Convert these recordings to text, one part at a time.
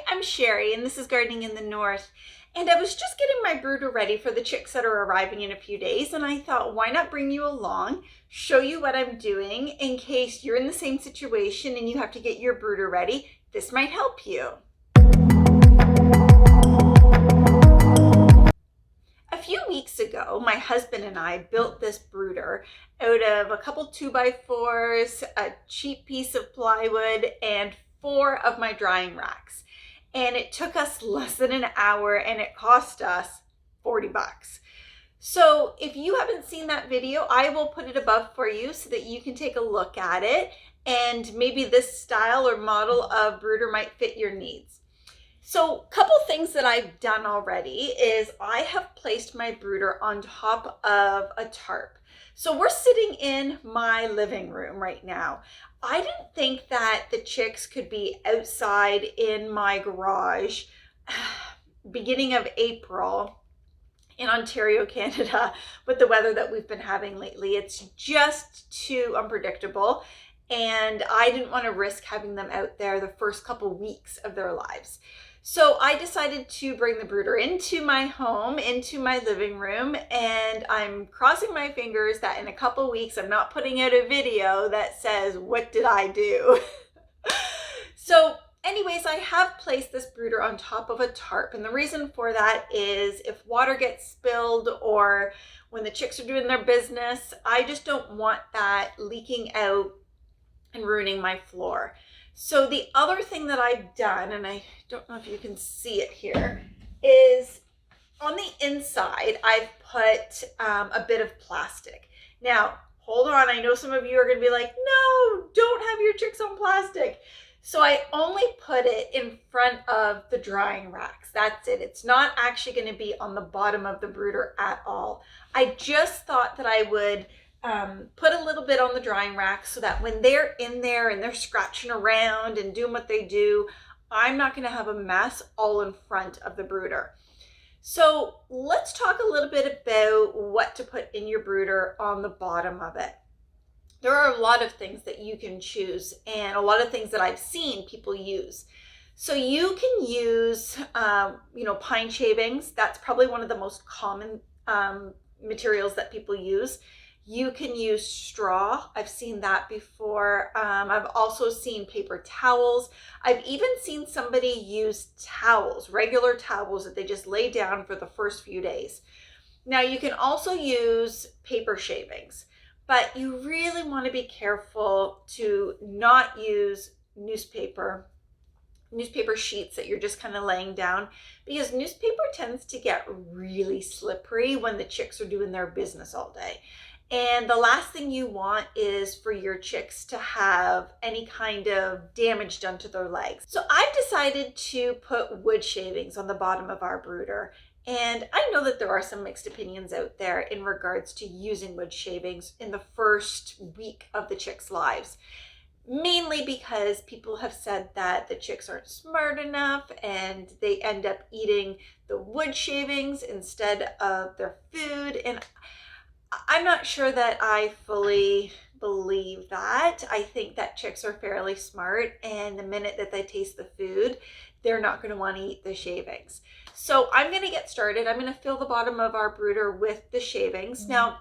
I'm Sherry and this is Gardening in the North. And I was just getting my brooder ready for the chicks that are arriving in a few days, and I thought, why not bring you along, show you what I'm doing in case you're in the same situation and you have to get your brooder ready. This might help you. A few weeks ago, my husband and I built this brooder out of a couple 2x4s, a cheap piece of plywood, and 4 of my drying racks. And it took us less than an hour and it cost us 40 bucks. So if you haven't seen that video, I will put it above for you so that you can take a look at it, and maybe this style or model of brooder might fit your needs. So a couple things that I've done already is I have placed my brooder on top of a tarp. So we're sitting in my living room right now. I didn't think that the chicks could be outside in my garage beginning of April in Ontario, Canada, with the weather that we've been having lately. It's just too unpredictable, and I didn't want to risk having them out there the first couple weeks of their lives. So I decided to bring the brooder into my home, into my living room, and I'm crossing my fingers that in a couple weeks I'm not putting out a video that says, what did I do? So anyways, I have placed this brooder on top of a tarp, and the reason for that is if water gets spilled or when the chicks are doing their business, I just don't want that leaking out and ruining my floor. So the other thing that I've done, and I don't know if you can see it here, is on the inside, I've put a bit of plastic. Now, hold on. I know some of you are going to be like, no, don't have your chicks on plastic. So I only put it in front of the drying racks. That's it. It's not actually going to be on the bottom of the brooder at all. I just thought that I would put a little bit on the drying rack so that when they're in there and they're scratching around and doing what they do, I'm not going to have a mess all in front of the brooder. So let's talk a little bit about what to put in your brooder on the bottom of it. There are a lot of things that you can choose and a lot of things that I've seen people use. So you can use, pine shavings. That's probably one of the most common materials that people use. You can use straw. I've seen that before. I've also seen paper towels. I've even seen somebody use towels, regular towels that they just lay down for the first few days. Now you can also use paper shavings, but you really want to be careful to not use newspaper sheets that you're just kind of laying down, because newspaper tends to get really slippery when the chicks are doing their business all day. And the last thing you want is for your chicks to have any kind of damage done to their legs. So I've decided to put wood shavings on the bottom of our brooder. And I know that there are some mixed opinions out there in regards to using wood shavings in the first week of the chicks' lives. Mainly because people have said that the chicks aren't smart enough and they end up eating the wood shavings instead of their food. And I'm not sure that I fully believe that. I think that chicks are fairly smart, and the minute that they taste the food, they're not going to want to eat the shavings. So I'm going to get started. I'm going to fill the bottom of our brooder with the shavings. Now,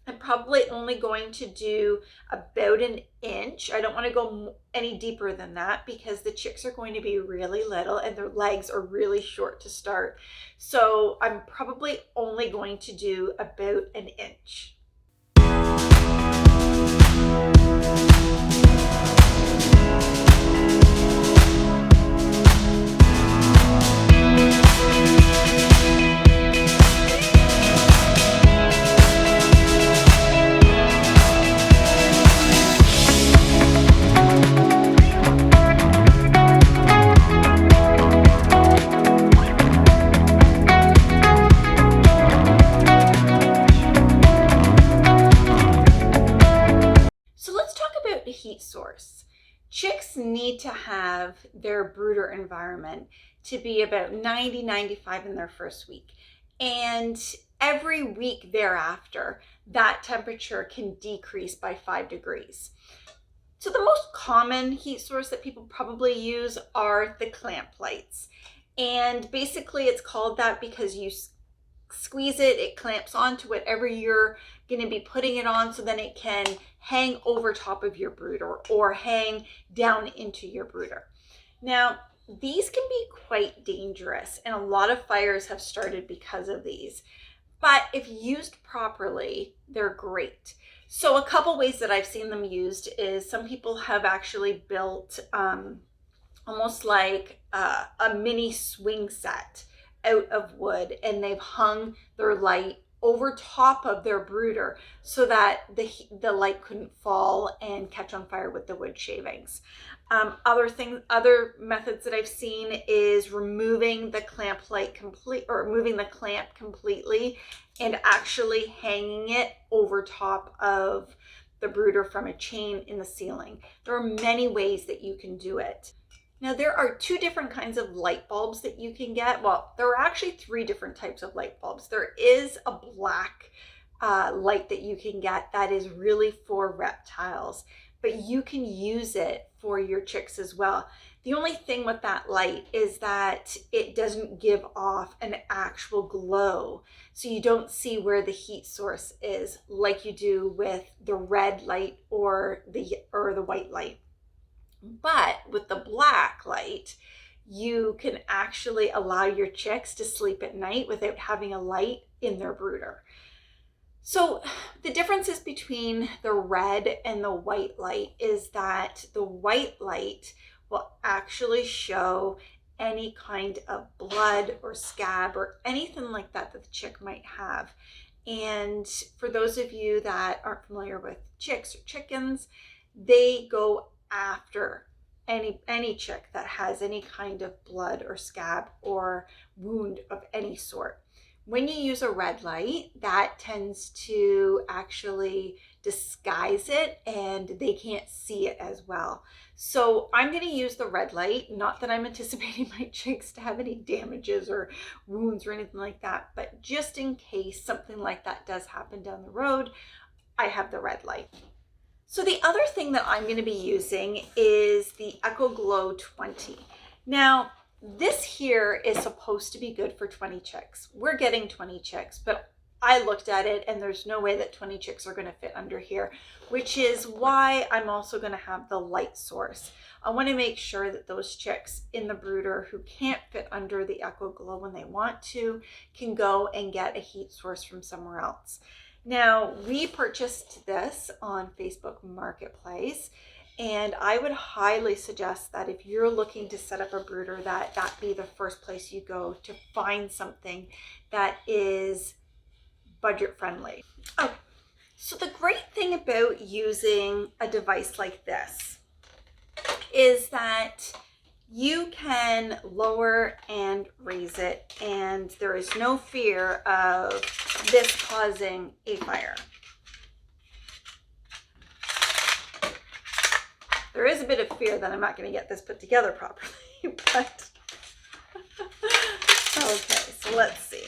I'm probably only going to do about an inch. I don't want to go any deeper than that because the chicks are going to be really little and their legs are really short to start. So I'm probably only going to do about an inch. Heat source. Chicks need to have their brooder environment to be about 90-95 in their first week, and every week thereafter that temperature can decrease by 5 degrees. So the most common heat source that people probably use are the clamp lights. And basically it's called that because you squeeze it, it clamps onto whatever you're going to be putting it on, so then it can hang over top of your brooder or hang down into your brooder. Now, these can be quite dangerous, and a lot of fires have started because of these. But if used properly, they're great. So a couple ways that I've seen them used is some people have actually built almost like a mini swing set out of wood, and they've hung their light over top of their brooder so that the light couldn't fall and catch on fire with the wood shavings. Other methods that I've seen is removing the clamp removing the clamp completely and actually hanging it over top of the brooder from a chain in the ceiling. There are many ways that you can do it. Now, there are two different kinds of light bulbs that you can get. Well, there are actually three different types of light bulbs. There is a black light that you can get that is really for reptiles, but you can use it for your chicks as well. The only thing with that light is that it doesn't give off an actual glow, so you don't see where the heat source is like you do with the red light or the white light. But with the black light, you can actually allow your chicks to sleep at night without having a light in their brooder. So the differences between the red and the white light is that the white light will actually show any kind of blood or scab or anything like that that the chick might have. And for those of you that aren't familiar with chicks or chickens, they go after any chick that has any kind of blood or scab or wound of any sort. When you use a red light, that tends to actually disguise it and they can't see it as well. So I'm going to use the red light, not that I'm anticipating my chicks to have any damages or wounds or anything like that, but just in case something like that does happen down the road, I have the red light. So the other thing that I'm going to be using is the Echo Glow 20. Now, this here is supposed to be good for 20 chicks. We're getting 20 chicks, but I looked at it and there's no way that 20 chicks are going to fit under here, which is why I'm also going to have the light source. I want to make sure that those chicks in the brooder who can't fit under the Echo Glow when they want to can go and get a heat source from somewhere else. Now, we purchased this on Facebook Marketplace, and I would highly suggest that if you're looking to set up a brooder, that be the first place you go to find something that is budget friendly. Oh, so the great thing about using a device like this is that you can lower and raise it, and there is no fear of this causing a fire. There is a bit of fear that I'm not going to get this put together properly, but okay, so let's see.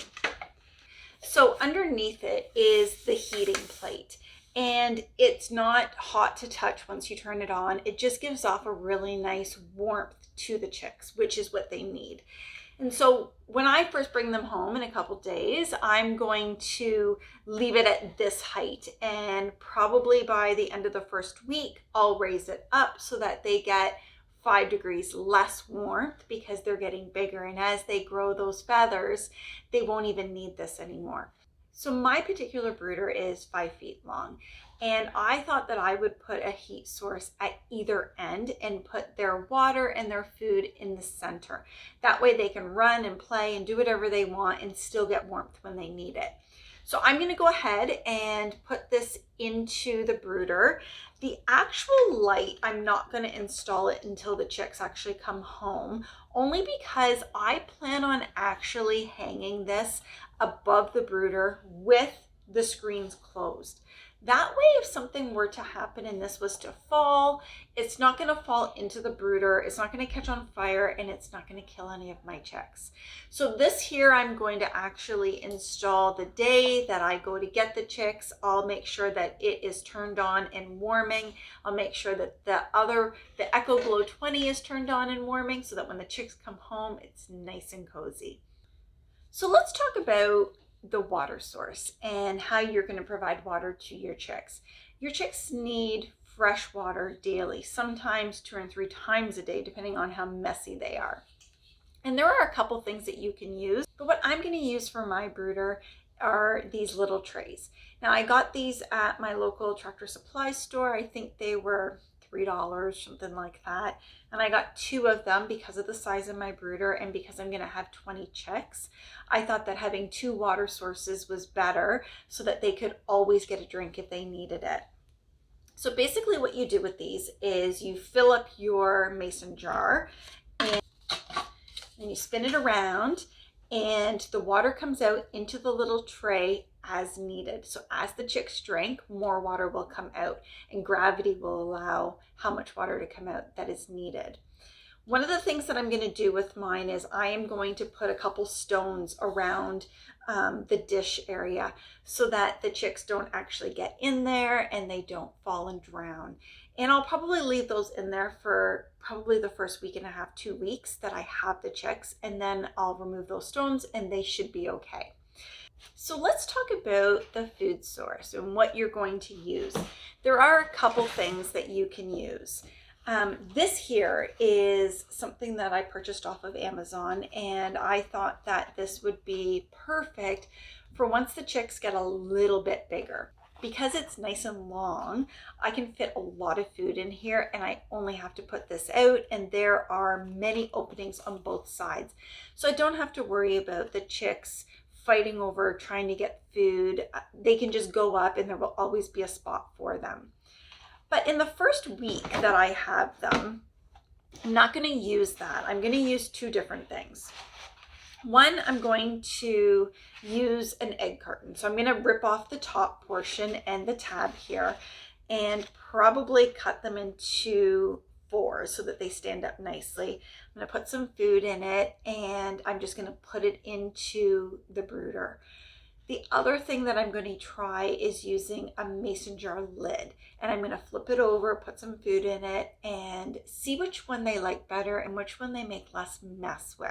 So underneath it is the heating plate, and it's not hot to touch once you turn it on. It just gives off a really nice warmth to the chicks, which is what they need. And so when I first bring them home in a couple days, I'm going to leave it at this height, and probably by the end of the first week, I'll raise it up so that they get 5 degrees less warmth because they're getting bigger. And as they grow those feathers, they won't even need this anymore. So my particular brooder is 5 feet long, and I thought that I would put a heat source at either end and put their water and their food in the center. That way they can run and play and do whatever they want and still get warmth when they need it. So I'm going to go ahead and put this into the brooder. The actual light, I'm not going to install it until the chicks actually come home, only because I plan on actually hanging this above the brooder with the screens closed. That way, if something were to happen and this was to fall, it's not going to fall into the brooder, it's not going to catch on fire, and it's not going to kill any of my chicks. So this here, I'm going to actually install the day that I go to get the chicks. I'll make sure that it is turned on and warming. I'll make sure that the Echo Glow 20 is turned on and warming so that when the chicks come home, it's nice and cozy. So let's talk about the water source and how you're going to provide water to your chicks. Your chicks need fresh water daily, sometimes 2 or 3 times a day, depending on how messy they are. And there are a couple things that you can use, but what I'm going to use for my brooder are these little trays. Now, I got these at my local Tractor Supply store. I think they were $3, something like that. And I got 2 of them because of the size of my brooder and because I'm going to have 20 chicks. I thought that having 2 water sources was better so that they could always get a drink if they needed it. So basically what you do with these is you fill up your mason jar and then you spin it around and the water comes out into the little tray as needed. So as the chicks drink, more water will come out and gravity will allow how much water to come out that is needed. One of the things that I'm going to do with mine is I am going to put a couple stones around the dish area so that the chicks don't actually get in there and they don't fall and drown. And I'll probably leave those in there for probably the first week and a half, 2 weeks that I have the chicks, and then I'll remove those stones and they should be okay. So let's talk about the food source and what you're going to use. There are a couple things that you can use. This here is something that I purchased off of Amazon, and I thought that this would be perfect for once the chicks get a little bit bigger. Because it's nice and long, I can fit a lot of food in here, and I only have to put this out, and there are many openings on both sides. So I don't have to worry about the chicks fighting over trying to get food. They can just go up and there will always be a spot for them. But in the first week that I have them, I'm not going to use that. I'm going to use 2 different things. One, I'm going to use an egg carton. So I'm going to rip off the top portion and the tab here and probably cut them into 4 so that they stand up nicely. I'm going to put some food in it and I'm just going to put it into the brooder. The other thing that I'm going to try is using a mason jar lid, and I'm going to flip it over, put some food in it, and see which one they like better and which one they make less mess with.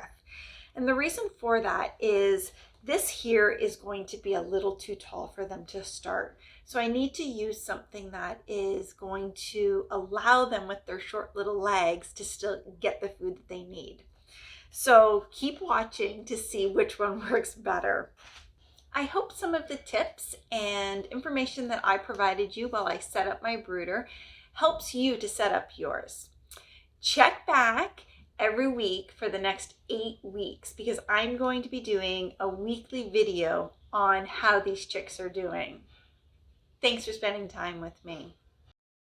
And the reason for that is this here is going to be a little too tall for them to start. So I need to use something that is going to allow them with their short little legs to still get the food that they need. So keep watching to see which one works better. I hope some of the tips and information that I provided you while I set up my brooder helps you to set up yours. Check back every week for the next 8 weeks because I'm going to be doing a weekly video on how these chicks are doing. Thanks for spending time with me.